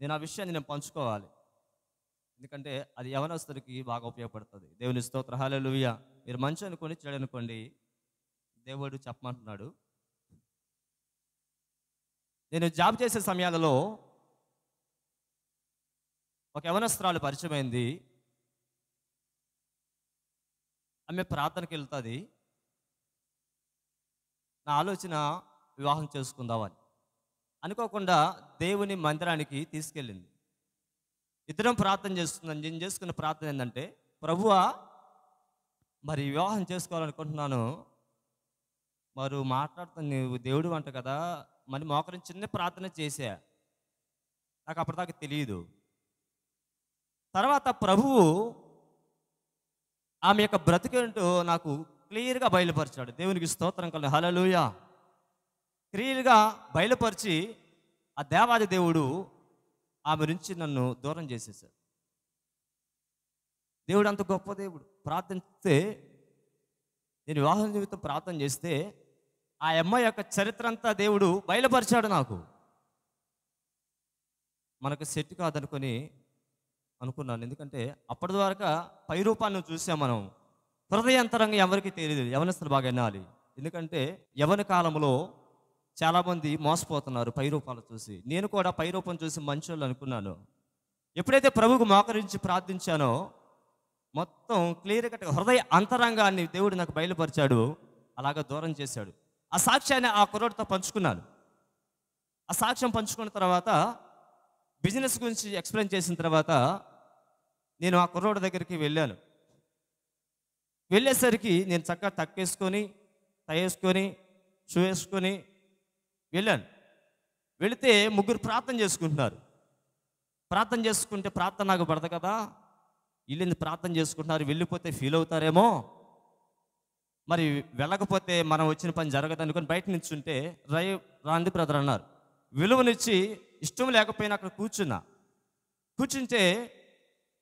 నేను ఆ విషయాన్ని నేను పంచుకోవాలి. ఎందుకంటే అది యవనస్తుడికి బాగా ఉపయోగపడుతుంది. దేవుని స్తోత్రం, హల్లెలూయా. మీరు మంచి అనుకోండి, చెడు అనుకోండి, దేవుడు చెప్పమంటున్నాడు. నేను జాబ్ చేసే సమయాలలో ఒక యవనస్తురాలు పరిచయమైంది. ఆమె ప్రార్థనకి వెళ్తుంది. నా ఆలోచన వివాహం చేసుకుందామని అనుకోకుండా దేవుని మందిరానికి తీసుకెళ్ళింది. ఇద్దరం ప్రార్థన చేస్తున్నాం. నేను చేసుకున్న ప్రార్థన ఏంటంటే, ప్రభువా మరి వివాహం చేసుకోవాలనుకుంటున్నాను, మరి మాట్లాడుతాను, నువ్వు దేవుడు అంట కదా, మరి మోకరించి చిన్న ప్రార్థన చేశా. నాకు అప్పటిదాకా తెలియదు. తర్వాత ప్రభువు ఆమె యొక్క బ్రతికేంటో నాకు క్లియర్గా బయలుపరిచాడు. దేవునికి స్తోత్రం కలుగును, హల్లెలూయా. క్లియర్గా బయలుపరిచి ఆ దేవాది దేవుడు ఆమె నుంచి నన్ను దూరం చేసేసాడు. దేవుడు అంత గొప్ప దేవుడు. ప్రార్థిస్తే, నేను వివాహం జీవితం ప్రార్థన చేస్తే ఆ అమ్మాయి యొక్క చరిత్ర అంతా దేవుడు బయలుపరిచాడు నాకు. మనకు సెట్ కాదనుకొని అనుకున్నాను. ఎందుకంటే అప్పటి వరకు పై రూపాన్ని చూసాం మనం. హృదయాంతరంగా ఎవరికి తెలియదు. యవనస్తులు బాగా వినాలి. ఎందుకంటే యవన కాలంలో చాలామంది మోసపోతున్నారు పై రూపాలు చూసి. నేను కూడా పై రూపం చూసి మంచోళ్ళు అనుకున్నాను. ఎప్పుడైతే ప్రభువుకు మోకరించి ప్రార్థించానో మొత్తం క్లియర్ కట్గా హృదయ అంతరంగాన్ని దేవుడు నాకు బయలుపరిచాడు. అలాగా దూరం చేశాడు. ఆ సాక్ష్యాన్ని ఆ కుర్రోడితో పంచుకున్నాను. ఆ సాక్ష్యం పంచుకున్న తర్వాత బిజినెస్ గురించి ఎక్స్ప్లెయిన్ చేసిన తర్వాత నేను ఆ కుర్రోడి దగ్గరికి వెళ్ళాను. వెళ్ళేసరికి నేను చక్కగా తక్కేసుకొని, తయేసుకొని, షూ వేసుకొని వెళ్ళాను. వెళితే ముగ్గురు ప్రార్థన చేసుకుంటున్నారు. ప్రార్థన చేసుకుంటే ప్రార్థన నాకు పడదు కదా, వీళ్ళని ప్రార్థన చేసుకుంటున్నారు, వెళ్ళిపోతే ఫీల్ అవుతారేమో, మరి వెళ్ళకపోతే మనం వచ్చిన పని జరగదు అనుకొని బయట నిల్చుంటే రాంది బ్రదర్ అన్నారు. విలువనిచ్చి ఇష్టం లేకపోయినా అక్కడ కూర్చుంటే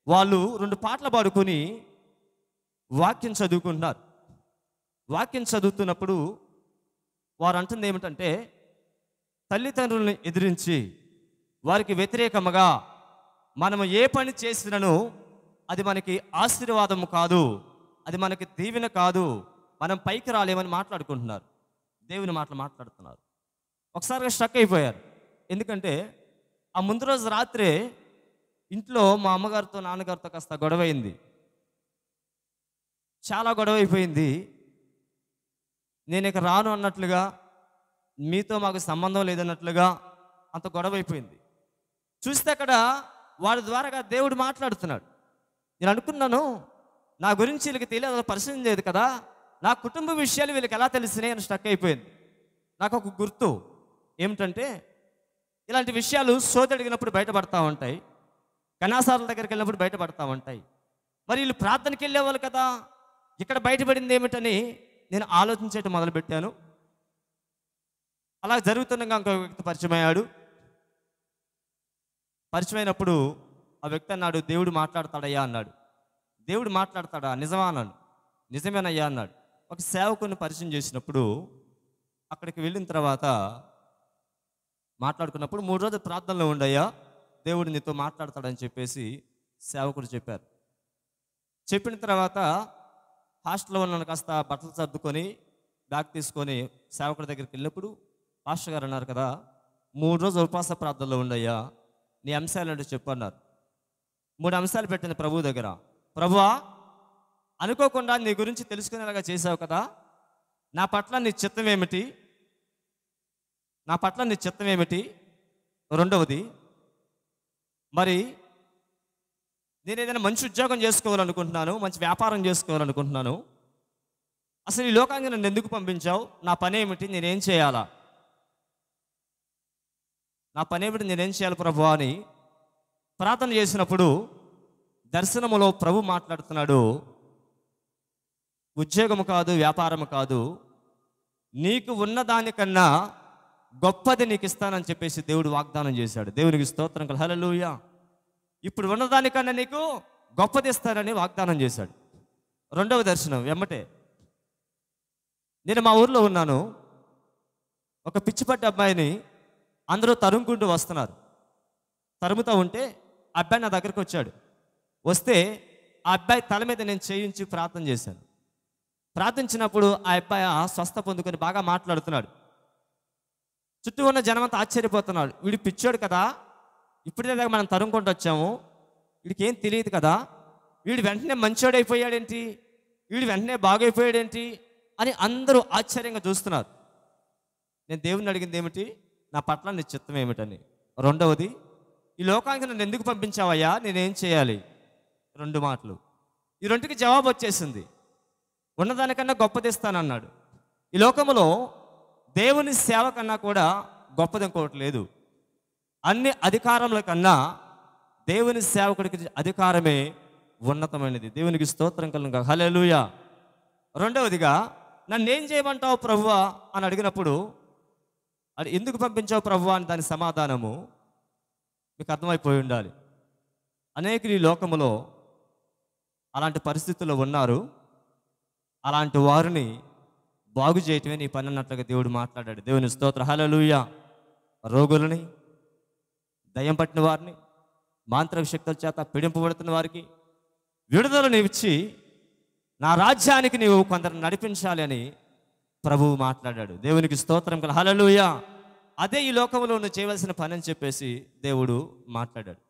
వాళ్ళు 2 పాటలు పాడుకొని వాక్యం చదువుకుంటున్నారు. వాక్యం చదువుతున్నప్పుడు వారు అంటుంది ఏమిటంటే, తల్లిదండ్రులను ఎదిరించి వారికి వ్యతిరేకముగా మనము ఏ పని చేసినను అది మనకి ఆశీర్వాదము కాదు, అది మనకి దీవెన కాదు, మనం పైకి రాలేమని మాట్లాడుకుంటున్నారు. దేవుని మాటలు మాట్లాడుతున్నారు. ఒకసారిగా స్ట్రక్ అయిపోయారు. ఎందుకంటే ఆ ముందు రోజు రాత్రే ఇంట్లో మా అమ్మగారితో నాన్నగారితో కాస్త గొడవ అయింది. చాలా గొడవ అయిపోయింది. నేను ఇక రాను అన్నట్లుగా, మీతో మాకు సంబంధం లేదన్నట్లుగా అంత గొడవ అయిపోయింది. చూస్తే అక్కడ వాడి ద్వారాగా దేవుడు మాట్లాడుతున్నాడు. నేను అనుకున్నాను, నా గురించి వీళ్ళకి తెలియదు, పరిచయం లేదు కదా, నా కుటుంబ విషయాలు వీళ్ళకి ఎలా తెలిసినాయి అని స్టక్ అయిపోయింది. నాకు ఒక గుర్తు ఏమిటంటే, ఇలాంటి విషయాలు సోది అడిగినప్పుడు బయటపడతా ఉంటాయి, కళాశాలల దగ్గరికి వెళ్ళినప్పుడు బయటపడతా ఉంటాయి. మరి వీళ్ళు ప్రార్థనకి వెళ్ళేవాళ్ళు కదా, ఇక్కడ బయటపడింది ఏమిటని నేను ఆలోచించేట మొదలుపెట్టాను. అలా జరుగుతుండగా ఇంకొక వ్యక్తి పరిచయం అయ్యాడు. పరిచయమైనప్పుడు ఆ వ్యక్తి అన్నాడు, దేవుడు మాట్లాడతాడయ్యా అన్నాడు. దేవుడు మాట్లాడతాడా? నిజమా అన్నాడు. నిజమేనయ్యా అన్నాడు. ఒక సేవకుని పరిచయం చేసినప్పుడు అక్కడికి వెళ్ళిన తర్వాత మాట్లాడుకున్నప్పుడు 3 రోజులు ప్రార్థనలో ఉండయ్యా, దేవుడు నీతో మాట్లాడతాడని చెప్పేసి సేవకుడు చెప్పారు. చెప్పిన తర్వాత హాస్టల్లో ఉన్నాను, కాస్త బట్టలు సర్దుకొని బ్యాగ్ తీసుకొని సేవకుడి దగ్గరికి వెళ్ళినప్పుడు పాస్టర్ గారు అన్నారు కదా, 3 రోజులు ఉపవాస ప్రార్థనలో ఉండయ్యా, నీ అంశాలు అంటే చెప్పు అన్నారు. 3 అంశాలు పెట్టింది ప్రభువు దగ్గర. ప్రభువా, అనుకోకుండా నీ గురించి తెలుసుకునేలాగా చేసావు కదా, నా పట్ల నీ చిత్తం ఏమిటి? నా పట్ల నీ చిత్తం ఏమిటి? రెండవది, మరి నేను ఏదైనా మంచి ఉద్యోగం చేసుకోవాలనుకుంటున్నాను, మంచి వ్యాపారం చేసుకోవాలనుకుంటున్నాను, అసలు ఈ లోకానికి నన్ను ఎందుకు పంపించావు? నా పని ఏమిటి? నేనేం చేయాలా? నా పని ఏమిటి? నేనేం చేయాలి ప్రభువా అని ప్రార్థన చేసినప్పుడు దర్శనములో ప్రభు మాట్లాడుతున్నాడు. ఉద్యోగము కాదు, వ్యాపారము కాదు, నీకు ఉన్న దానికన్నా గొప్పది నీకు ఇస్తానని చెప్పేసి దేవుడు వాగ్దానం చేశాడు. దేవునికి స్తోత్రం కలుగును, హల్లెలూయా. ఇప్పుడు ఉన్నదానికన్నా నీకు గొప్పది ఇస్తానని వాగ్దానం చేశాడు. రెండవ దర్శనం వెమ్మటే, నేను మా ఊర్లో ఉన్నాను. ఒక పిచ్చిపట్టి అబ్బాయిని అందరూ తరుముకుంటూ వస్తున్నారు. తరుముతూ ఉంటే ఆ అబ్బాయి నా దగ్గరికి వచ్చాడు. వస్తే ఆ అబ్బాయి తల మీద నేను చేయించి ప్రార్థన చేశాను. ప్రార్థించినప్పుడు ఆ అబ్బాయి స్వస్థ పొందుకొని బాగా మాట్లాడుతున్నాడు. చుట్టూ ఉన్న జనమంతా ఆశ్చర్యపోతున్నాడు. వీడు పిచ్చోడు కదా, ఇప్పుడే మనం తరుముకుంటూ వచ్చాము, వీడికి ఏం తెలియదు కదా, వీడు వెంటనే మంచోడైపోయాడేంటి, వీడు వెంటనే బాగైపోయాడేంటి అని అందరూ ఆశ్చర్యంగా చూస్తున్నారు. నేను దేవుణ్ణి అడిగింది ఏమిటి, నా పట్ల నీ చిత్తం ఏమిటని. రెండవది, ఈ లోకానికి నన్ను ఎందుకు పంపించావయ్యా, నేనేం చేయాలి? 2 మాటలు. ఈ రెండుకి జవాబు వచ్చేసింది. ఉన్నదానికన్నా గొప్పదిస్తానన్నాడు. ఈ లోకంలో దేవుని సేవ కన్నా కూడా గొప్పది ఇంకోటి లేదు. అన్ని అధికారముల కన్నా దేవుని సేవకుడికి అధికారమే ఉన్నతమైనది. దేవునికి స్తోత్రం కలుగుగా. హల్లెలూయా. రెండవదిగా, నన్నేం చేయమంటావు ప్రభువా అని అడిగినప్పుడు, అది ఎందుకు పంపించావు ప్రభువా అని దాని సమాధానము మీకు అర్థమైపోయి ఉండాలి. అనేకులు ఈ లోకములో అలాంటి పరిస్థితుల్లో ఉన్నారు. అలాంటి వారిని బాగు చేయటమే నీ పని అన్నట్లుగా దేవుడు మాట్లాడాడు. దేవుని స్తోత్రం. హల్లెలూయా. రోగులని, దయ్యం పట్టిన వారిని, మాంత్రిక శక్తుల చేత పీడింపబడుతున్న వారికి విడుదలను ఇచ్చి నా రాజ్యానికి నీవు కొందరు నడిపించాలి అని ప్రభువు మాట్లాడాడు. దేవునికి స్తోత్రం కల. హల్లెలూయా. అదే ఈ లోకంలో నువ్వు చేయవలసిన పని అని చెప్పేసి దేవుడు మాట్లాడాడు.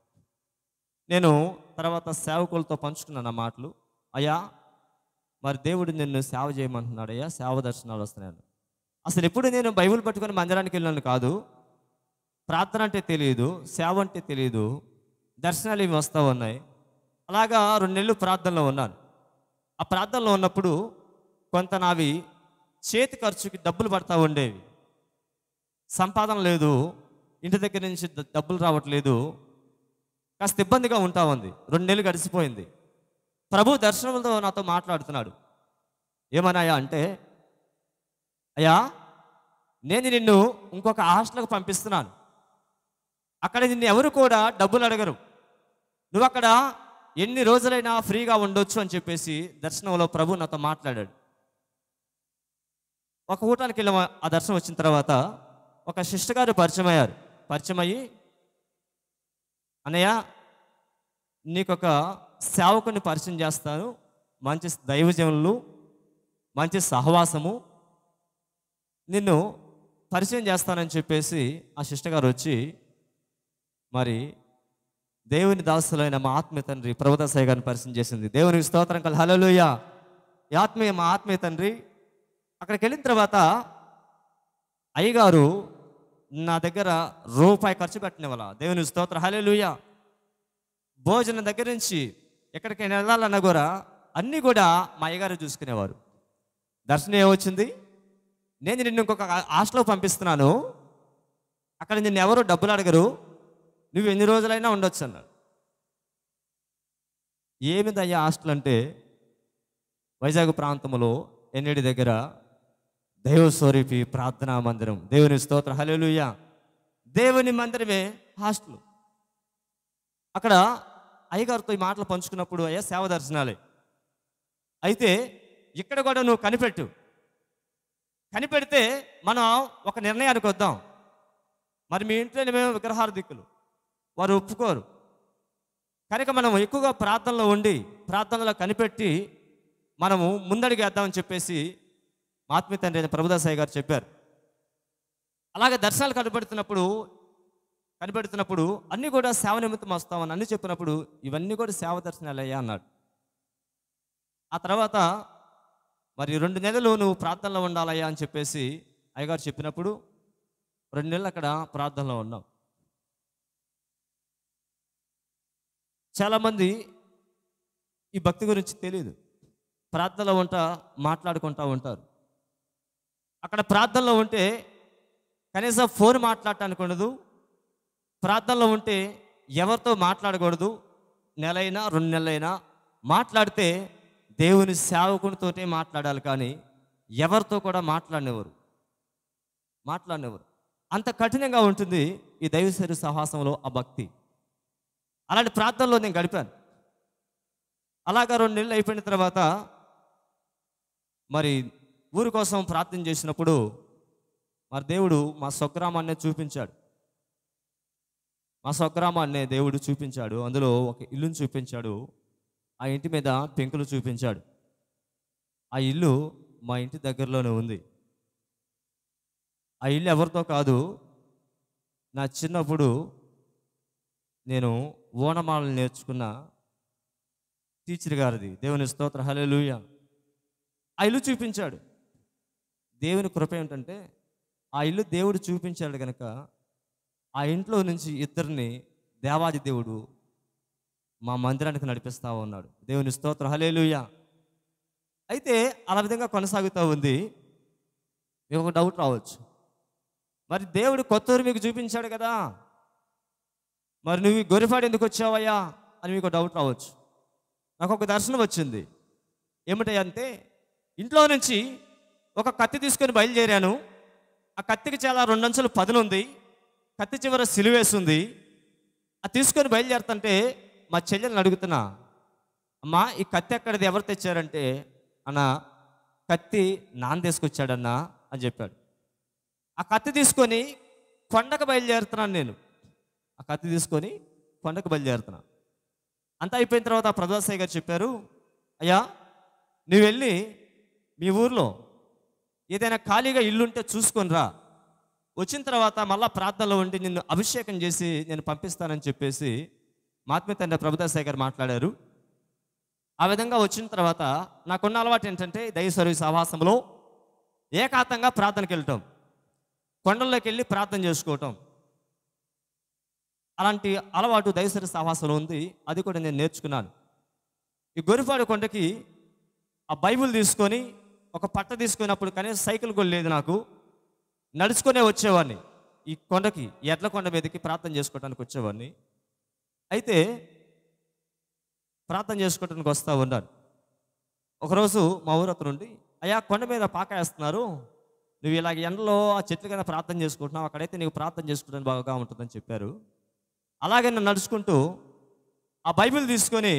నేను తర్వాత సేవకులతో పంచుకున్నాను ఆ మాటలు. అయ్యా, మరి దేవుడు నిన్ను సేవ చేయమంటున్నాడు అయ్యా, సేవ దర్శనాలు వస్తున్నాను. అసలు ఎప్పుడు నేను బైబిల్ పట్టుకొని మందిరానికి వెళ్ళాను కాదు. ప్రార్థన అంటే తెలియదు, సేవ అంటే తెలియదు, దర్శనాలు ఇవి వస్తూ ఉన్నాయి. అలాగా 2 నెలలు ప్రార్థనలో ఉన్నాను. ఆ ప్రార్థనలో ఉన్నప్పుడు కొంత నావి చేతి ఖర్చుకి డబ్బులు పడతా ఉండేవి. సంపాదన లేదు, ఇంటి దగ్గర నుంచి డబ్బులు రావట్లేదు, కాస్త ఇబ్బందిగా ఉంటా ఉంది. 2 నెలలు గడిచిపోయింది. ప్రభు దర్శనంతో నాతో మాట్లాడుతున్నాడు. ఏమన్నాయా అంటే, అయ్యా, నేను నిన్ను ఇంకొక హాస్టల్కి పంపిస్తున్నాను. అక్కడ నిన్ను ఎవరు కూడా డబ్బులు అడగరు. నువ్వు అక్కడ ఎన్ని రోజులైనా ఫ్రీగా ఉండొచ్చు అని చెప్పేసి దర్శనంలో ప్రభు నాతో మాట్లాడాడు. ఒక ఊటానికి వెళ్ళాము. ఆ దర్శనం వచ్చిన తర్వాత ఒక సిస్టర్ గారు పరిచయం అయ్యారు. పరిచయం అయ్యి, అన్నయ్య, నీకొక సేవకుని పరిచయం చేస్తాను, మంచి దైవజనులు, మంచి సహవాసము, నిన్ను పరిచయం చేస్తానని చెప్పేసి ఆ సిస్టర్ గారు వచ్చి, మరి దేవుని దాసులైన మా ఆత్మీయ తండ్రి ప్రభుదాసయ్య గారిని పరిచయం చేసింది. దేవునికి స్తోత్రం కల. హల్లెలూయా. మా ఆత్మీయ తండ్రి అక్కడికి వెళ్ళిన తర్వాత అయ్యగారు నా దగ్గర రూపాయి ఖర్చు పెట్టినవాళ్ళ. దేవునికి స్తోత్రం. హల్లెలూయా. భోజనం దగ్గర నుంచి ఎక్కడికైనా వెళ్ళాలన్నా కూడా అన్నీ కూడా మా అయ్యగారు చూసుకునేవారు. దర్శనం ఏమొచ్చింది, నేను నిన్ను ఇంకొక హాస్టల్కి పంపిస్తున్నాను, అక్కడ నిన్ను ఎవరు డబ్బులు అడగరు, నువ్వు ఎన్ని రోజులైనా ఉండొచ్చు అన్నాడు. ఏమిదయ్యా హాస్టల్ అంటే, వైజాగ్ ప్రాంతంలో ఎన్నిడి దగ్గర దైవ స్వరూపి ప్రార్థనా మందిరం. దేవుని స్తోత్రం. హల్లెలూయా. దేవుని మందిరమే హాస్టల్. అక్కడ అయ్యగారితో ఈ మాటలు పంచుకున్నప్పుడు, అయ్యా సేవ దర్శనాలే, అయితే ఇక్కడ కూడా నువ్వు కనిపెడితే మనం ఒక నిర్ణయానికి వద్దాం. మరి మీ ఇంట్లోనే మేము విగ్రహార్థికులు, వారు ఒప్పుకోరు కనుక మనం ఎక్కువగా ప్రార్థనలో ఉండి ప్రార్థనలో కనిపెట్టి మనము ముందడిగేద్దామని చెప్పేసి ఆత్మీయ తండ్రి ప్రభుదాసయ్య గారు చెప్పారు. అలాగే దర్శనాలు కనిపెడుతున్నప్పుడు అన్నీ కూడా సేవ నిమిత్తం వస్తామని అన్నీ చెప్పినప్పుడు ఇవన్నీ కూడా సేవ దర్శనాలు అయ్యా అన్నాడు. ఆ తర్వాత మరి 2 నెలలు నువ్వు ప్రార్థనలో ఉండాలయ్యా అని చెప్పేసి అయ్యగారు చెప్పినప్పుడు 2 నెలలు అక్కడ ప్రార్థనలో ఉన్నాం. చాలామంది ఈ భక్తి గురించి తెలియదు. ప్రార్థనలో మాట్లాడుకుంటూ ఉంటారు. అక్కడ ప్రార్థనలో ఉంటే కనీసం ఫోన్ మాట్లాడటానికి ఉండదు. ప్రార్థనలో ఉంటే ఎవరితో మాట్లాడకూడదు. నెలైనా 2 నెలలైనా మాట్లాడితే దేవుని సేవకునితోటే మాట్లాడాలి, కానీ ఎవరితో కూడా మాట్లాడినవారు. అంత కఠినంగా ఉంటుంది ఈ దైవశరీర సహవాసంలో ఆ భక్తి. అలాంటి ప్రార్థనలో నేను గడిపాను. అలాగా 2 నెలలు అయిపోయిన తర్వాత మరి ఊరి కోసం ప్రార్థన చేసినప్పుడు మరి దేవుడు మా స్వగ్రామాన్ని చూపించాడు. మా స్వగ్రామాన్ని దేవుడు చూపించాడు. అందులో ఒక ఇల్లును చూపించాడు. ఆ ఇంటి మీద పెంకులు చూపించాడు. ఆ ఇల్లు మా ఇంటి దగ్గరలోనే ఉంది. ఆ ఇల్లు ఎవరితో కాదు, నా చిన్నప్పుడు నేను ఓనమాలను నేర్చుకున్న టీచర్ గారిది. దేవుని స్తోత్ర, హల్లెలూయా. ఆ ఇల్లు చూపించాడు. దేవుని కృప ఏంటంటే ఆ ఇల్లు దేవుడు చూపించాడు కనుక ఆ ఇంట్లో నుంచి ఇద్దరిని దేవాది దేవుడు మా మందిరానికి నడిపిస్తా ఉన్నాడు. దేవుని స్తోత్ర, హల్లెలూయా. అయితే అలా విధంగా కొనసాగుతూ ఉంది. మీకు ఒక డౌట్ రావచ్చు, మరి దేవుడు కొత్తూరు మీకు చూపించాడు కదా, మరి నువ్వు ఈ గొరిపాడు ఎందుకు వచ్చావయ్యా అని మీకు డౌట్ రావచ్చు. నాకు ఒక దర్శనం వచ్చింది. ఏమిటంటే, ఇంట్లో నుంచి ఒక కత్తి తీసుకొని బయలుదేరాను. ఆ కత్తికి చాలా 2 అంచులు పదునుంది. కత్తి చివర సిలువేస్తుంది. అది తీసుకొని బయలుదేరుతుంటే మా చెల్లెల్ని అడుగుతున్నా, అమ్మా ఈ కత్తి ఎక్కడిది, ఎవరు తెచ్చారంటే, అన్న కత్తి నాన్న తీసుకొచ్చాడన్నా అని చెప్పాడు. ఆ కత్తి తీసుకొని కొండకు బయలుదేరుతున్నాను నేను. ఆ కత్తి తీసుకొని కొండకు బయలుదేరుతున్నా. అంతా అయిపోయిన తర్వాత ప్రధాసాయి గారు చెప్పారు, అయ్యా నువ్వు వెళ్ళి మీ ఊర్లో ఏదైనా ఖాళీగా ఇల్లుంటే చూసుకొని రా, వచ్చిన తర్వాత మళ్ళా ప్రార్థనలో ఉండి నిన్ను అభిషేకం చేసి నేను పంపిస్తానని చెప్పేసి మా ఆత్మీయ తండ్రి ప్రభుదాసాయి గారు మాట్లాడారు. ఆ విధంగా వచ్చిన తర్వాత నాకున్న అలవాటు ఏంటంటే దైవ సర్వీస్ ఆవాసంలో ఏకాంతంగా ప్రార్థనకి వెళ్ళటం, కొండల్లోకి వెళ్ళి ప్రార్థన చేసుకోవటం. అలాంటి అలవాటు దైవ సర్వీస్ ఆవాసంలో ఉంది. అది కూడా నేను నేర్చుకున్నాను. ఈ గొరిపాడు కొండకి ఆ బైబిల్ తీసుకొని ఒక పట్ట తీసుకున్నప్పుడు కనీసం సైకిల్ కూడా లేదు, నాకు నడుచుకునే వచ్చేవాడిని. ఈ కొండకి ఎడ్ల కొండ మీదకి ప్రార్థన చేసుకోవడానికి వచ్చేవాడిని. అయితే ప్రార్థన చేసుకోవడానికి వస్తూ ఉన్నాను. ఒకరోజు మా ఊరతను నుండి, అయ్యా కొండ మీద పాక వేస్తున్నారు, నువ్వు ఇలాగ ఎండలో ఆ చెట్ల కింద ప్రార్థన చేసుకుంటున్నావు, అక్కడైతే నీకు ప్రార్థన చేసుకోవడానికి బాగా ఉంటుందని చెప్పారు. అలాగే నేను నడుచుకుంటూ ఆ బైబిల్ తీసుకొని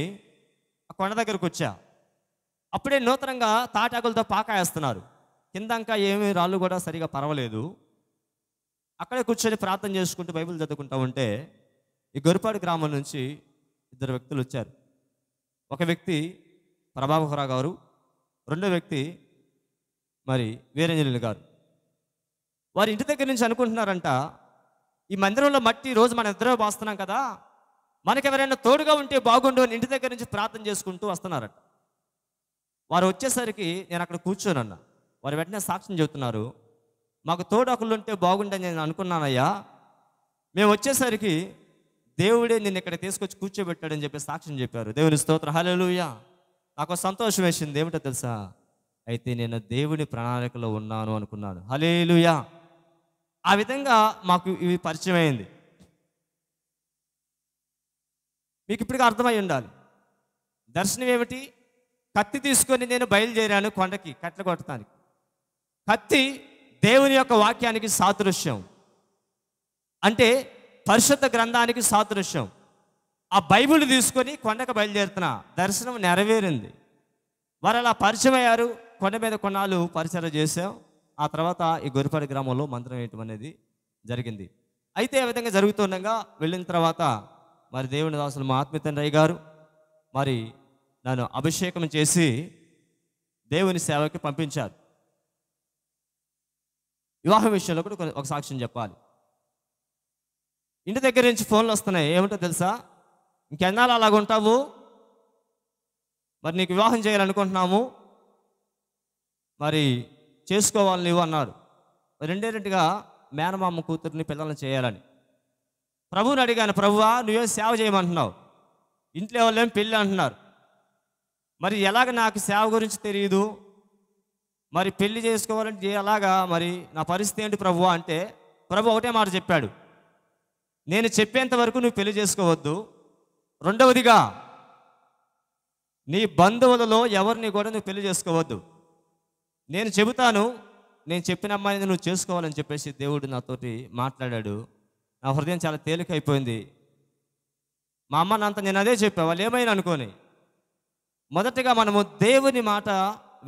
ఆ కొండ దగ్గరకు వచ్చా. అప్పుడే నూతనంగా తాటాకులతో పాక వేస్తున్నారు. కిందంకా ఏమీ రాళ్ళు కూడా సరిగా పర్వాలేదు. అక్కడే కూర్చొని ప్రార్థన చేసుకుంటూ బైబిల్ చదువుకుంటూ ఉంటే ఈ గొరిపాడు గ్రామం నుంచి 2 వ్యక్తులు వచ్చారు. ఒక వ్యక్తి ప్రభాకరరావు గారు, రెండో వ్యక్తి మరి వీరంజనేయులు గారు. వారి ఇంటి దగ్గర నుంచి అనుకుంటున్నారంట, ఈ మందిరంలో మట్టి రోజు మన ఇద్దరే బాస్తున్నాం కదా, మనకి ఎవరైనా తోడుగా ఉంటే బాగుండు అని ఇంటి దగ్గర నుంచి ప్రార్థన చేసుకుంటూ వస్తున్నారట. వారు వచ్చేసరికి నేను అక్కడ కూర్చోనన్నా. వారు వెంటనే సాక్ష్యం చెబుతున్నారు, మాకు తోడు ఒకళ్ళు ఉంటే బాగుండని నేను అనుకున్నానయ్యా, మేము వచ్చేసరికి దేవుడే నిన్ను ఇక్కడ తీసుకొచ్చి కూర్చోబెట్టాడని చెప్పి సాక్ష్యం చెప్పారు. దేవుని స్తోత్రం, హల్లెలూయా. నాకు సంతోషం వేసింది. ఏమిటో తెలుసా, అయితే నేను దేవుని ప్రణాళికలో ఉన్నాను అనుకున్నాను. హల్లెలూయా. ఆ విధంగా మాకు ఇవి పరిచయం అయింది. మీకు ఇప్పటికీ అర్థమై ఉండాలి. దర్శనం ఏమిటి? కత్తి తీసుకొని నేను బయలుదేరాను కొండకి కట్టెలు కొట్టడానికి. కత్తి దేవుని యొక్క వాక్యానికి సాదృశ్యం, అంటే పరిశుద్ధ గ్రంథానికి సాదృశ్యం. ఆ బైబిల్ తీసుకొని కొండకు బయలుదేరుతున్నా. దర్శనం నెరవేరింది. వారు అలా పరిచయం అయ్యారు. కొండ మీద కొన్నాళ్ళు పరిచయం చేశాం. ఆ తర్వాత ఈ గొరిపాడు గ్రామంలో మందిరం వేయటం అనేది జరిగింది. అయితే ఆ విధంగా జరుగుతుండగా వెళ్ళిన తర్వాత మరి దేవుని దాసులు మా ఆత్మీయ తండ్రి గారు మరి నన్ను అభిషేకం చేసి దేవుని సేవకి పంపించారు. వివాహం విషయంలో కూడా ఒక సాక్ష్యం చెప్పాలి. ఇంటి దగ్గర నుంచి ఫోన్లు వస్తున్నాయి. ఏమిటో తెలుసా, ఇంకెన్నాళ్ళు అలాగుంటావు, మరి నీకు వివాహం చేయాలనుకుంటున్నాము, మరి చేసుకోవాలి నువ్వు అన్నారు. రెండేంటిగా మేనమామ కూతుర్ని పిల్లల్ని చేయాలని ప్రభువుని అడిగాను. ప్రభువా నువ్వేం సేవ చేయమంటున్నావు, ఇంట్లో వాళ్ళేం పెళ్ళి అంటున్నారు, మరి ఎలాగ నాకు సేవ గురించి తెలియదు, మరి పెళ్లి చేసుకోవాలంటే ఎలాగా, మరి నా పరిస్థితి ఏంటి ప్రభువా అంటే, ప్రభు ఒకటే మాట చెప్పాడు, నేను చెప్పేంత వరకు నువ్వు పెళ్లి చేసుకోవద్దు. రెండవదిగా నీ బంధువులలో ఎవరిని కూడా నువ్వు పెళ్లి చేసుకోవద్దు. నేను చెబుతాను, నేను చెప్పిన అమ్మాయిని నువ్వు చేసుకోవాలని చెప్పేసి దేవుడు నాతోటి మాట్లాడాడు. నా హృదయం చాలా తేలికైపోయింది. మా అమ్మ నాన్నతో నేను అదే చెప్పా, వాళ్ళు ఏమైనా అనుకోని. మొదటగా మనము దేవుని మాట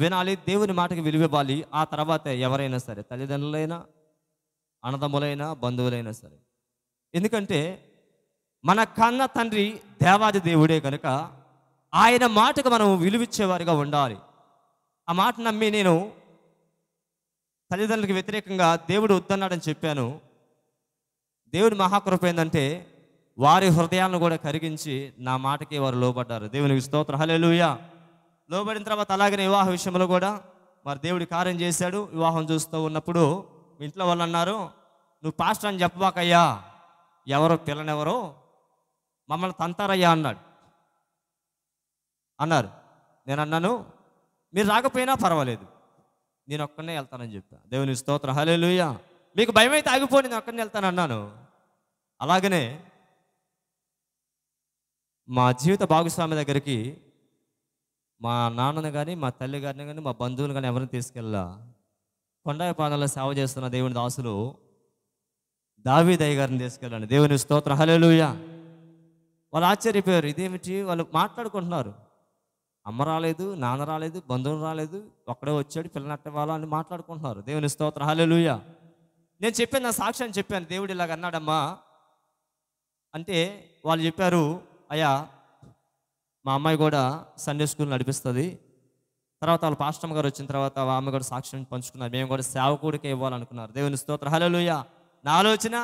వినాలి, దేవుని మాటకి విలువివ్వాలి. ఆ తర్వాత ఎవరైనా సరే, తల్లిదండ్రులైనా, అన్నదమ్ములైనా, బంధువులైనా సరే. ఎందుకంటే మన కన్న తండ్రి దేవాది దేవుడే కనుక ఆయన మాటకు మనం విలువిచ్చేవారిగా ఉండాలి. ఆ మాట నమ్మి నేను తల్లిదండ్రులకు వ్యతిరేకంగా దేవుడు వద్దన్నాడని చెప్పాను. దేవుడి మహాకృప ఏంటంటే వారి హృదయాలను కూడా కరిగించి నా మాటకి వారు లోబడ్డారు. దేవునికి స్తోత్రం, హల్లెలూయా. లోబడిన తర్వాత అలాగనే వివాహ విషయంలో కూడా మరి దేవుడి కార్యం చేశాడు. వివాహం చూస్తూ ఉన్నప్పుడు ఇంట్లో వాళ్ళు అన్నారు, నువ్వు పాస్టర్ అని చెప్పబాకయ్యా, ఎవరో పిల్లనెవరో మమ్మల్ని తంతారయ్యా అన్నారు. నేను అన్నాను, మీరు రాకపోయినా పర్వాలేదు, నేను ఒక్కనే వెళ్తానని చెప్పా. దేవుని స్తోత్రం, హల్లెలూయా. మీకు భయం అయితే ఆగిపోయి నేను ఒక్కనే వెళ్తాను అన్నాను. అలాగనే మా జీవిత భాగస్వామి దగ్గరికి మా నాన్నను కానీ మా తల్లి గారిని కానీ మా బంధువులు కానీ ఎవరిని తీసుకెళ్ళా. కొండాయి పాదాల్లో సేవ చేస్తున్న దేవుని దాసులు దావీదయ్య గారిని తీసుకెళ్ళండి. దేవుని స్తోత్రం, హల్లెలూయా. వాళ్ళు ఆశ్చర్యపోయారు, ఇదేమిటి వాళ్ళు మాట్లాడుకుంటున్నారు. అమ్మ రాలేదు, నాన్న రాలేదు, బంధువులు రాలేదు, ఒక్కడే వచ్చాడు పిల్లనట్టే వాళ్ళ అని మాట్లాడుకుంటున్నారు. దేవుని స్తోత్రం, హల్లెలూయా. నేను చెప్పాను, నా సాక్ష్యాన్ని చెప్పాను, దేవుడు ఇలాగ అన్నాడమ్మా అంటే వాళ్ళు చెప్పారు, అయ్యా మా అమ్మాయి కూడా సండే స్కూల్ నడిపిస్తుంది. తర్వాత వాళ్ళ పాస్టమ్ గారు వచ్చిన తర్వాత ఆమె కూడా సాక్ష్యం పంచుకున్నారు. మేము కూడా సేవకుడికే ఇవ్వాలనుకున్నారు. దేవుని స్తోత్రం, హల్లెలూయా. నా ఆలోచన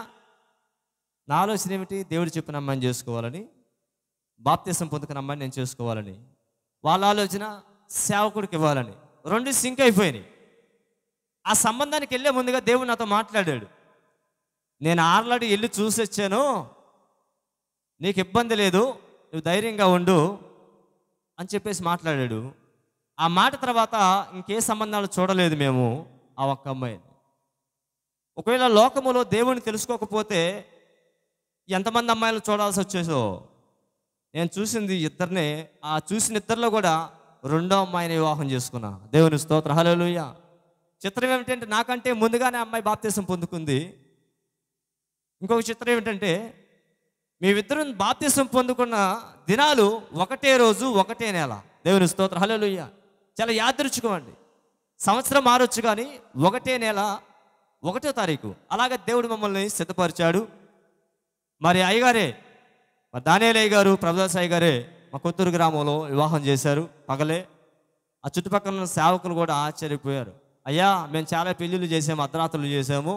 ఏమిటి? దేవుడు చెప్పిన అమ్మాయిని చేసుకోవాలని, బాప్తిసం పొందుకున్న అమ్మాయిని నేను చేసుకోవాలని. వాళ్ళ ఆలోచన సేవకుడికి ఇవ్వాలని. రెండు సింక్ అయిపోయినాయి. ఆ సంబంధానికి వెళ్ళే ముందుగా దేవుడు నాతో మాట్లాడాడు. నేను ఆల్రెడీ వెళ్ళి చూసి వచ్చాను, నీకు ఇబ్బంది లేదు, నువ్వు ధైర్యంగా ఉండు అని చెప్పేసి మాట్లాడాడు. ఆ మాట తర్వాత ఇంకే సంబంధాలు చూడలేదు మేము ఆ ఒక్క అమ్మాయిని. ఒకవేళ లోకములో దేవుని తెలుసుకోకపోతే ఎంతమంది అమ్మాయిలు చూడాల్సి వచ్చేసో. నేను చూసింది ఇద్దరినే. ఆ చూసిన ఇద్దరిలో కూడా రెండో అమ్మాయిని వివాహం చేసుకున్నా. దేవుని స్తోత్రం, హల్లెలూయా. చిత్రం ఏమిటంటే నాకంటే ముందుగానే అమ్మాయి బాప్తిసం పొందుకుంది. ఇంకొక చిత్రం ఏమిటంటే మేమిద్దరం బాప్తిసం పొందుకున్న దినాలు ఒకటే రోజు ఒకటే నెల. దేవుని స్తోత్రం, హల్లెలూయా. చాలా యాదృచ్ఛికమండి. సంవత్సరం మారొచ్చు కానీ ఒకటే నెల 1వ తారీఖు అలాగే దేవుడు మమ్మల్ని సిద్ధపరిచాడు. మరి అయ్యగారే, మరి దానియేలు అయ్యగారు, ప్రభుదాస్ అయ్యగారే మా కొత్తూరు గ్రామంలో వివాహం చేశారు పగలే. ఆ చుట్టుపక్కల ఉన్న సేవకులు కూడా ఆశ్చర్యపోయారు. అయ్యా మేము చాలా పెళ్ళిళ్ళు చేసాము, అర్ధరాత్రులు చేసాము,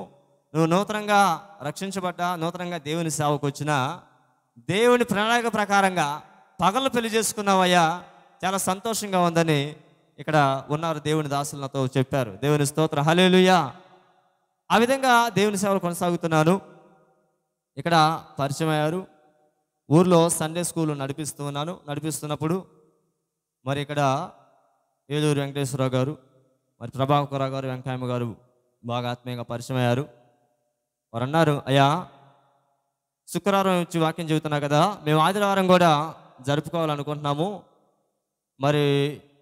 నువ్వు నూతనంగా రక్షించబడ్డా, నూతనంగా దేవుని సేవకు వచ్చిన దేవుని ప్రణాళిక ప్రకారంగా పగలు పెళ్లి చేసుకున్నావయ్యా, చాలా సంతోషంగా ఉందని ఇక్కడ ఉన్నారు దేవుని దాసులు నాతో చెప్పారు. దేవుని స్తోత్రం, హల్లెలూయా. ఆ విధంగా దేవుని సేవలు కొనసాగుతున్నాను. ఇక్కడ పరిచయం అయ్యారు. ఊర్లో సండే స్కూల్ నడిపిస్తున్నప్పుడు మరి ఇక్కడ ఏలూరు వెంకటేశ్వరరావు గారు, మరి ప్రభాకరరావు గారు, వెంకయ్యమ్మ గారు బాగా ఆత్మీయంగా పరిచయం అయ్యారు. వారు అన్నారు, అయ్యా శుక్రవారం వచ్చి వాక్యం చెబుతున్నా కదా, మేము ఆదివారం కూడా జరుపుకోవాలనుకుంటున్నాము, మరి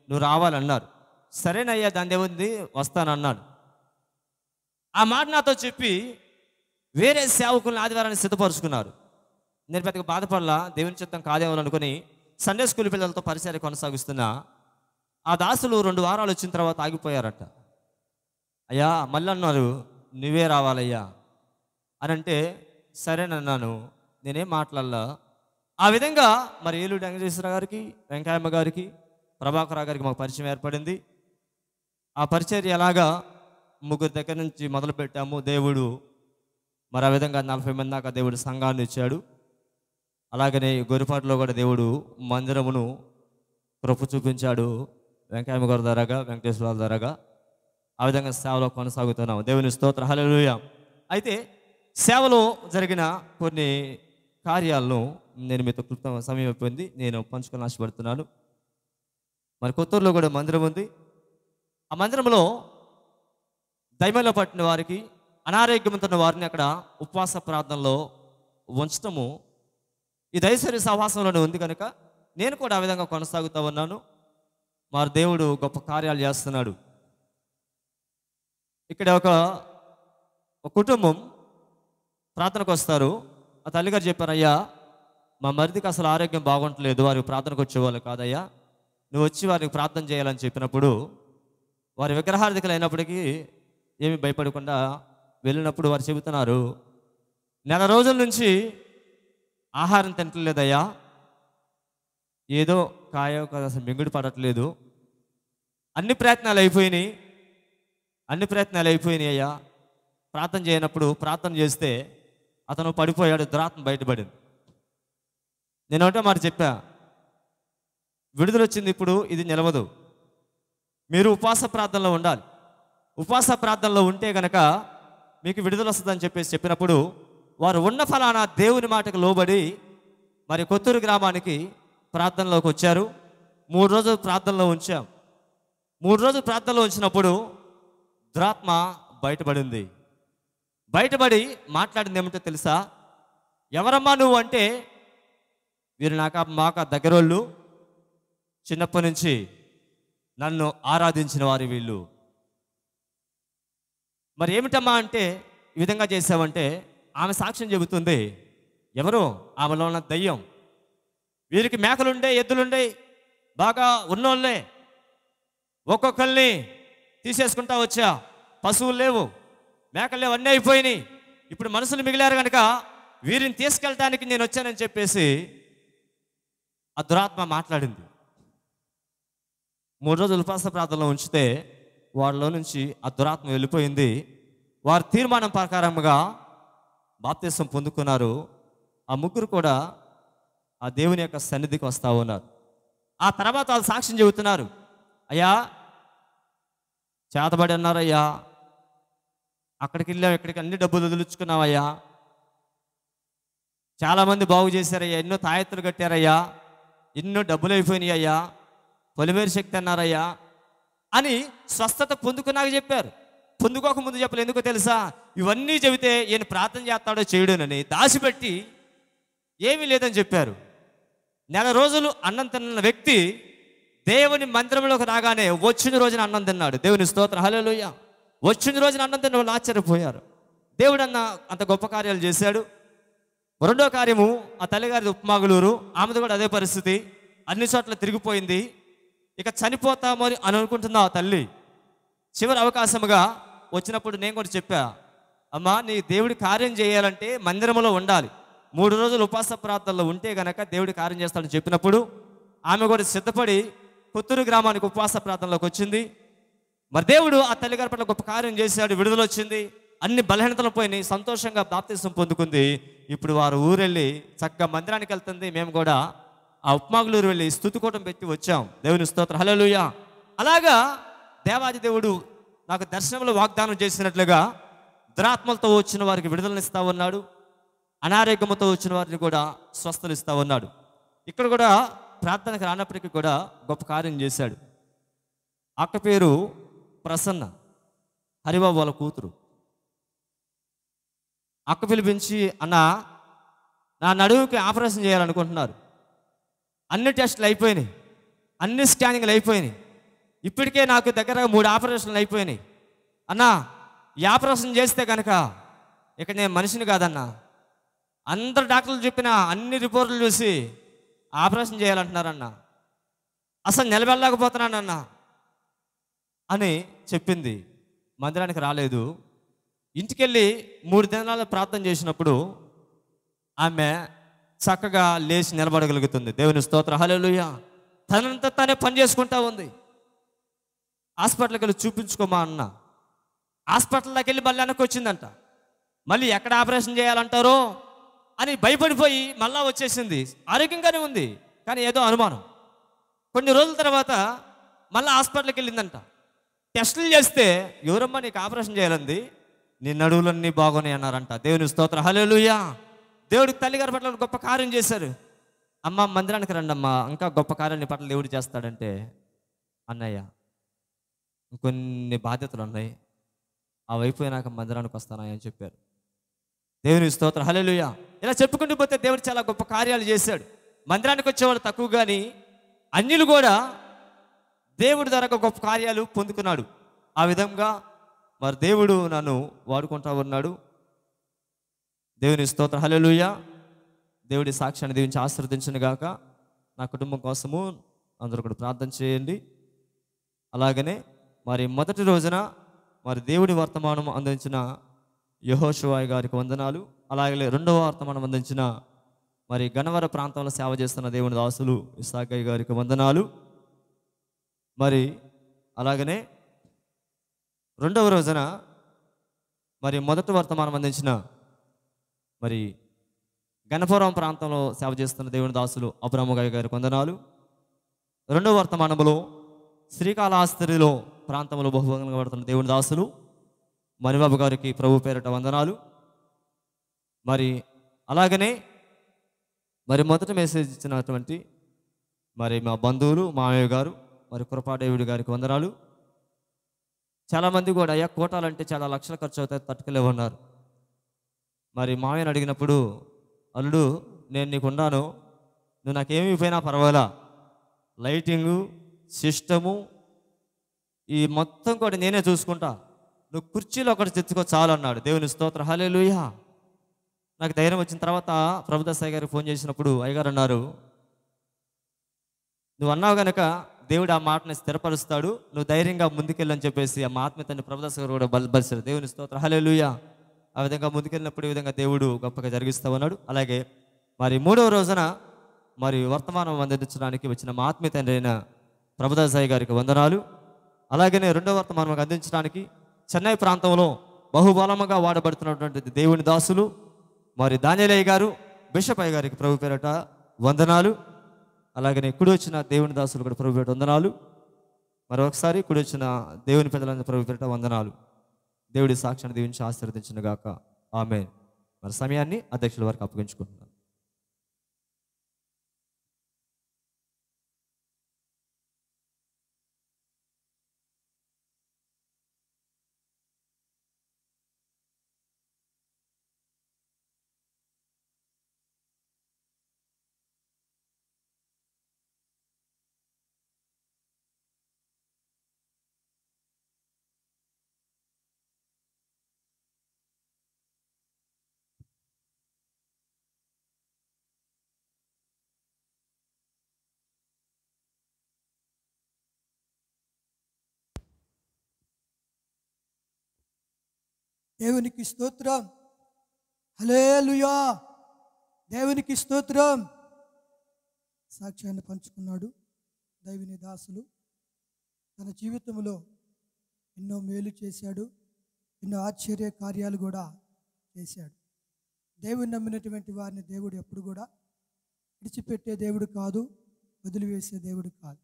నువ్వు రావాలన్నారు. సరేనయ్యా దాని దేవుంది వస్తానన్నాడు. ఆ మాట నాతో చెప్పి వేరే సేవకులను ఆదివారాన్ని సిద్ధపరుచుకున్నారు. నేను పెద్దగా బాధపడలా, దేవుని చిత్తం కాదేమో అనుకుని సండే స్కూల్ పిల్లలతో పరిచర్య కొనసాగిస్తున్నా. ఆ దాసులు 2 వారాలు వచ్చిన తర్వాత ఆగిపోయారట. అయ్యా మళ్ళీ అన్నారు, నువ్వే రావాలయ్యా అని అంటే సరేనన్నాను. నేనేం మాట్లాడలా. ఆ విధంగా మరి ఏలూరు వెంకటేశ్వర గారికి, వెంకయ్యమ్మ గారికి, ప్రభాకరరావు గారికి మాకు పరిచయం ఏర్పడింది. ఆ పరిచర్య ఎలాగా 3 దగ్గర నుంచి మొదలు పెట్టాము. దేవుడు మరి ఆ విధంగా 40 మంది దాకా దేవుడు సంఘాన్ని ఇచ్చాడు. అలాగనే గొరిపాటులో కూడా దేవుడు మందిరమును కృప చూపించాడు. వెంకయ్యమ్మ గారి ద్వారాగా, వెంకటేశ్వర ద్వారాగా ఆ విధంగా సేవలో కొనసాగుతున్నాము. దేవుని స్తోత్రం, హల్లెలూయా. అయితే సేవలో జరిగిన కొన్ని కార్యాలను నేను మీతో క్లుప్తంగా సమయం అయిపోయింది, నేను పంచుకొని ఆశపడుతున్నాను. మరి కొత్తూరులో కూడా మందిరం ఉంది. ఆ మందిరంలో దైవంలో పట్టిన వారికి, అనారోగ్యంతో ఉన్న వారిని అక్కడ ఉపవాస ప్రార్థనలో ఉంచటము ఈ దైవసరి సహవాసంలోనే ఉంది కనుక నేను కూడా ఆ విధంగా కొనసాగుతూ ఉన్నాను. మరి దేవుడు గొప్ప కార్యాలు చేస్తున్నాడు. ఇక్కడ ఒక కుటుంబం ప్రార్థనకు వస్తారు. ఆ తల్లిగారు చెప్పారు, అయ్యా మా మరిదికి అసలు ఆరోగ్యం బాగుంటలేదు, వారికి ప్రార్థనకు వచ్చేవాళ్ళు కాదయ్యా, నువ్వు వచ్చి వారికి ప్రార్థన చేయాలని చెప్పినప్పుడు వారి విగ్రహార్థికలు అయినప్పటికీ ఏమీ భయపడకుండా వెళ్ళినప్పుడు వారు చెబుతున్నారు, 4 రోజుల నుంచి ఆహారం తింటలేదయ్యా, ఏదో కాయో కదా అసలు మింగుడు పడట్లేదు, అన్ని ప్రయత్నాలు అయిపోయినాయి, అయ్యా. ప్రార్థన చేయనప్పుడు ప్రార్థన చేస్తే అతను పడిపోయాడు, దురాత్మ బయటపడింది. నేను ఒకటే మాట చెప్పా, విడుదల వచ్చింది, ఇప్పుడు ఇది నిలవదు. మీరు ఉపవాస ప్రార్థనలో ఉండాలి. ఉపవాస ప్రార్థనలో ఉంటే గనక మీకు విడుదల వస్తుందని చెప్పినప్పుడు వారు ఉన్న ఫలానా దేవుని మాటకు లోబడి మరి కొత్తూరు గ్రామానికి ప్రార్థనలోకి వచ్చారు. 3 రోజులు ప్రార్థనలో ఉంచాం. 3 రోజులు ప్రార్థనలో ఉంచినప్పుడు దురాత్మ బయటపడింది. బయటపడి మాట్లాడింది ఏమిటో తెలుసా? ఎవరమ్మా నువ్వు అంటే, వీరు మాకు దగ్గరోళ్ళు, చిన్నప్పటి నుంచి నన్ను ఆరాధించిన వారు వీళ్ళు. మరి ఏమిటమ్మా అంటే, ఈ విధంగా చేసావంటే ఆమె సాక్ష్యం చెబుతుంది. ఎవరు? ఆమెలో ఉన్న దయ్యం. వీరికి మేకలుండే, ఎద్దులుండే, బాగా ఉన్నోళ్ళే, ఒక్కొక్కరిని తీసేసుకుంటా వచ్చా. పశువులు లేవు, మేకలు లేవు, అన్నీ అయిపోయినాయి. ఇప్పుడు మనుషులు మిగిలారు కనుక వీరిని తీసుకెళ్ళటానికి నేను వచ్చానని చెప్పేసి ఆ దురాత్మ మాట్లాడింది. 3 రోజులు ఉపవాస ప్రార్థనలో ఉంచితే వారిలో నుంచి ఆ దురాత్మ వెళ్ళిపోయింది. వారి తీర్మానం ప్రకారంగా బాప్తిసం పొందుకున్నారు. ఆ ముగ్గురు కూడా ఆ దేవుని యొక్క సన్నిధికి వస్తూ ఉన్నారు. ఆ తర్వాత వాళ్ళు సాక్ష్యం చెబుతున్నారు. అయ్యా చేతబడి అన్నారయ్యా, అక్కడికి వెళ్ళాం, ఇక్కడికి అన్ని డబ్బులు వదిలించుకున్నామయ్యా, చాలామంది బాగు చేశారయ్యా, ఎన్నో తాయెత్తులు కట్టారయ్యా, ఎన్నో డబ్బులు అయిపోయినాయి అయ్యా, పొలిమేరు శక్తి అన్నారయ్యా అని స్వస్థత పొందుకున్నాక చెప్పారు. పొందుకోక ముందు చెప్పలేదు. ఎందుకో తెలుసా? ఇవన్నీ చెబితే ఈయన ప్రార్థన చేస్తాడో చేయడోనని దాచిపెట్టి ఏమీ లేదని చెప్పారు. 1 రోజులు అన్నం తిన్న వ్యక్తి దేవుని మందిరంలోకి రాగానే వచ్చిన రోజున అన్నం తిన్నాడు. దేవుని స్తోత్రం, హల్లెలూయా. వచ్చిన రోజున అన్నం తిన్న వాళ్ళు ఆశ్చర్యపోయారు. దేవుడు అంత గొప్ప కార్యాలు చేశాడు. రెండో కార్యము, ఆ తల్లిగారిది ఉప్మాగులూరు, ఆమెది కూడా అదే పరిస్థితి, అన్ని చోట్ల తిరిగిపోయింది. ఇక చనిపోతామో అని అనుకుంటున్నా ఆ తల్లి. చివరి అవకాశముగా వచ్చినప్పుడు నేను కూడా చెప్పా, అమ్మా నీ దేవుడి కార్యం చేయాలంటే మందిరంలో ఉండాలి, 3 రోజులు ఉపవాస ప్రార్థనలో ఉంటే గనక దేవుడి కార్యం చేస్తాడని చెప్పినప్పుడు ఆమె కూడా సిద్ధపడి కొత్తూరు గ్రామానికి ఉపవాస ప్రార్థనలోకి వచ్చింది. మరి దేవుడు ఆ తల్లిగారి పట్ల గొప్ప కార్యం చేశాడు. విడుదల వచ్చింది, అన్ని బలహీనతలు పోయినాయి, సంతోషంగా బాప్తిసం పొందుకుంది. ఇప్పుడు వారు ఊరెళ్ళి చక్కగా మందిరానికి వెళ్తుంది. మేము కూడా ఆ ఉప్మాగులూరు వెళ్ళి స్తుతికూటం పెట్టి వచ్చాం. దేవుని స్తోత్రం, హల్లెలూయా. అలాగా దేవాది దేవుడు నాకు దర్శనంలో వాగ్దానం చేసినట్లుగా దురాత్మలతో వచ్చిన వారికి విడుదలనిస్తా ఉన్నాడు, అనారోగ్యంతో వచ్చిన వారిని కూడా స్వస్థలు ఇస్తా ఉన్నాడు. ఇక్కడ కూడా ప్రార్థనకు రానప్పటికీ కూడా గొప్ప కార్యం చేశాడు. అక్క పేరు ప్రసన్న, హరిబాబు వాళ్ళ కూతురు. అక్క పిలిపించి, అన్న నా నడువుకి ఆపరేషన్ చేయాలనుకుంటున్నారు, అన్ని టెస్టులు అయిపోయినాయి, అన్ని స్కానింగ్లు అయిపోయినాయి, ఇప్పటికే నాకు దగ్గర 3 ఆపరేషన్లు అయిపోయినాయి. అన్నా ఈ ఆపరేషన్ చేస్తే కనుక ఇక నేను మనిషిని కాదన్నా, అందరు డాక్టర్లు చెప్పిన అన్ని రిపోర్టులు చూసి ఆపరేషన్ చేయాలంటున్నారన్నా, అసలు నిలబెళ్ళలేకపోతున్నానన్నా అని చెప్పింది. మందిరానికి రాలేదు. ఇంటికెళ్ళి 3 దినాలు ప్రార్థన చేసినప్పుడు ఆమె చక్కగా లేచి నిలబడగలుగుతుంది. దేవుని స్తోత్రం, హల్లెలూయా. తనంతా తానే పని చేసుకుంటా ఉంది. హాస్పిటల్కి వెళ్ళి చూపించుకోమా అన్న, హాస్పిటల్లోకి వెళ్ళి మళ్ళీ వెనక్కి వచ్చిందంట. మళ్ళీ ఎక్కడ ఆపరేషన్ చేయాలంటారో అని భయపడిపోయి మళ్ళా వచ్చేసింది. ఆరోగ్యంగానే ఉంది కానీ ఏదో అనుమానం. కొన్ని రోజుల తర్వాత మళ్ళీ హాస్పిటల్కి వెళ్ళిందంట. టెస్టులు చేస్తే ఎవరమ్మా నీకు ఆపరేషన్ చేయాలంది, నీ నడువులన్నీ బాగున్నాయి అన్నారంట. దేవుని స్తోత్రం, హల్లెలూయా. దేవుడికి తల్లిగారి పట్ల గొప్ప కార్యం చేశారు. అమ్మ మందిరానికి రండి అమ్మా, ఇంకా గొప్ప కార్యం నీ పట్ల దేవుడు చేస్తాడంటే, అన్నయ్య ఇంకొన్ని బాధ్యతలు ఉన్నాయి, అవి అయిపోయినాక మందిరానికి వస్తానయ్య అని చెప్పారు. దేవుని స్తోత్రం, హల్లెలూయా. ఇలా చెప్పుకుంటూ పోతే దేవుడు చాలా గొప్ప కార్యాలు చేశాడు. మందిరానికి వచ్చేవాళ్ళు తక్కువ కానీ అన్యులు కూడా దేవుడి ద్వారా గొప్ప కార్యాలు పొందుకున్నాడు. ఆ విధంగా మరి దేవుడు నన్ను వాడుకుంటా ఉన్నాడు. దేవుని స్తోత్రం, హల్లెలూయా. దేవుడి సాక్ష్యాన్ని దీవించి ఆశీర్వదించును గాక. నా కుటుంబం కోసము అందరూ కూడా ప్రార్థన చేయండి. అలాగనే మరి మొదటి రోజున మరి దేవుడి వర్తమానం అందించిన యెహోషువ గారికి వందనాలు. అలాగే రెండవ వర్తమానం అందించిన మరి గన్నవరం ప్రాంతంలో సేవ చేస్తున్న దేవుని దాసులు ఇస్సాకయ్య గారికి వందనాలు. మరి అలాగనే రెండవ రోజున మరి మొదటి వర్తమానం అందించిన మరి గణపురం ప్రాంతంలో సేవ చేస్తున్న దేవుని దాసులు అబ్రాహ్మగారి గారికి వందనాలు. రెండవ వర్తమానంలో శ్రీకాళహస్తిలో ప్రాంతంలో బహుభాగంగా పడుతున్న దేవుని దాసులు మణిబాబు గారికి ప్రభు పేరిట వందనాలు. మరి అలాగనే మరి మొదట మెసేజ్ ఇచ్చినటువంటి మరి మా బంధువులు మామయ్య గారు మరి కృపాదేవుడి గారికి వందనాలు. చాలామంది కూడా అయ్యా కోటాలంటే చాలా లక్షలు ఖర్చు అవుతాయి, తట్టుకోలేమన్నారు. మరి మామయ్యని అడిగినప్పుడు, అల్లుడు నేను నీకు ఉన్నాను, నువ్వు నాకేమి పోయినా పర్వాలా, లైటింగు సిస్టము ఈ మొత్తం కూడా నేనే చూసుకుంటా, నువ్వు కుర్చీలో ఒకటి తెచ్చుకో చాలు అన్నాడు. దేవుని స్తోత్రం, హల్లెలూయా. నాకు ధైర్యం వచ్చిన తర్వాత ప్రభుదాస్ అయ్య గారికి ఫోన్ చేసినప్పుడు అయ్యగారు అన్నారు, నువ్వు అన్నావు కనుక దేవుడు ఆ మాటని స్థిరపరుస్తాడు, నువ్వు ధైర్యంగా ముందుకెళ్ళని చెప్పేసి ఆ ఆత్మీయతని ప్రభుదాస్ గారు కూడా బలపరిచారు. దేవుని స్తోత్రం, హల్లెలూయా. ఆ విధంగా ముందుకెళ్ళినప్పుడు ఈ విధంగా దేవుడు గొప్పగా జరిగిస్తా ఉన్నాడు. అలాగే మరి మూడవ రోజున మరి వర్తమానం అందించడానికి వచ్చిన మా ఆత్మీయ తండ్రి అయిన ప్రభుదాస్ అయ్య గారికి వందనాలు. అలాగనే రెండవ వర్తమానం అందించడానికి చెన్నై ప్రాంతంలో బహుబలముగా వాడబడుతున్నటువంటి దేవుని దాసులు మరి దానియేలయ్య గారు, బిషప్ అయ్య గారికి ప్రభు పేరట వందనాలు. అలాగనే కుడి వచ్చిన దేవుని దాసులు కూడా ప్రభు పేరట వందనాలు. మరొకసారి కుడి వచ్చిన దేవుని పెద్దలందరూ ప్రభు పేరట వందనాలు. దేవుడి సాక్షిని దీవించి ఆశీర్వదించిన గాక, ఆమేన్. మరి సమయాన్ని అధ్యక్షుల వారికి అప్పగించుకుంటున్నాను. దేవునికి స్తోత్రం, హల్లెలూయా. దేవునికి స్తోత్రం. సాక్ష్యాన్ని పంచుకున్నాడు దైవుని దాసులు. తన జీవితంలో ఎన్నో మేలు చేశాడు, ఎన్నో ఆశ్చర్య కార్యాలు కూడా చేశాడు. దేవుని నమ్మినటువంటి వారిని దేవుడు ఎప్పుడు కూడా విడిచిపెట్టే దేవుడు కాదు, వదిలివేసే దేవుడు కాదు.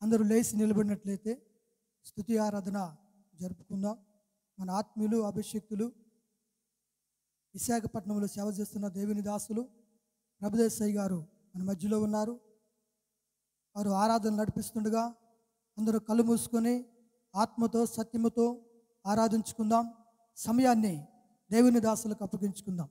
అందరూ లేచి నిలబడినట్లయితే స్తుతి ఆరాధన జరుపుకుందాం. మన ఆత్మీయులు, అభిషేక్తులు, విశాఖపట్నంలో సేవ చేస్తున్న దేవుని దాసులు ప్రభుదాస్ అయ్య గారు మన మధ్యలో ఉన్నారు. వారు ఆరాధన నడిపిస్తుండగా అందరూ కళ్ళు మూసుకొని ఆత్మతో సత్యముతో ఆరాధించుకుందాం. సమయాన్ని దేవుని దాసులకు అప్పగించుకుందాం.